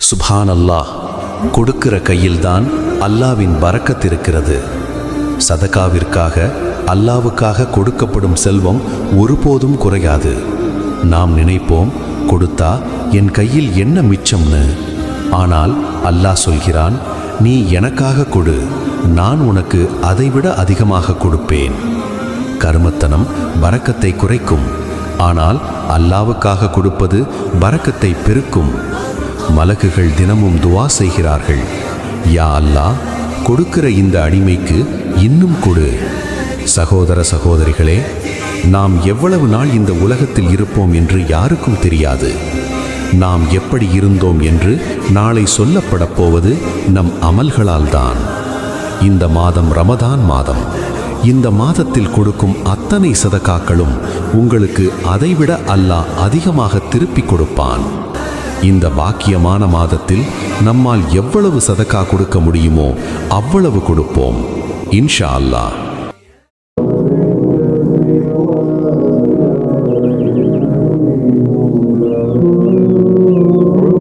சுப்ஹான் அல்லாஹ். கொடுக்கிற கையில்தான் அல்லாவின் பரக்கத் இருக்கிறது. சதகாவிற்காக அல்லாவுக்காக கொடுக்கப்படும் செல்வம் ஒருபோதும் குறையாது. நாம் நினைப்போம், கொடுத்தா என் கையில் என்ன மிச்சம்னு. ஆனால் அல்லாஹ் சொல்கிறான், நீ எனக்காக கொடு, நான் உனக்கு அதைவிட அதிகமாக கொடுப்பேன். கருமத்தனம் பரக்கத்தை குறைக்கும், ஆனால் அல்லாவுக்காக கொடுப்பது பரக்கத்தை பெருக்கும். மலக்குகள் தினமும் துவா செய்கிறார்கள், யா அல்லாஹ், கொடுக்கிற இந்த அடிமைக்கு இன்னும் கொடு. சகோதர சகோதரிகளே, நாம் எவ்வளவு நாள் இந்த உலகத்தில் இருப்போம் என்று யாருக்கும் தெரியாது. நாம் எப்படி இருந்தோம் என்று நாளை சொல்லப்படப் போவது நம் அமல்களால் தான். இந்த மாதம் ரமதான் மாதம். இந்த மாதத்தில் கொடுக்கும் அத்தனை சதகாக்களும் உங்களுக்கு அதைவிட அல்லாஹ் அதிகமாக திருப்பிக் கொடுப்பான். இந்த பாக்கியமான மாதத்தில் நம்மால் எவ்வளவு சதகா கொடுக்க முடியுமோ அவ்வளவு கொடுப்போம், இன்ஷா அல்லாஹ்.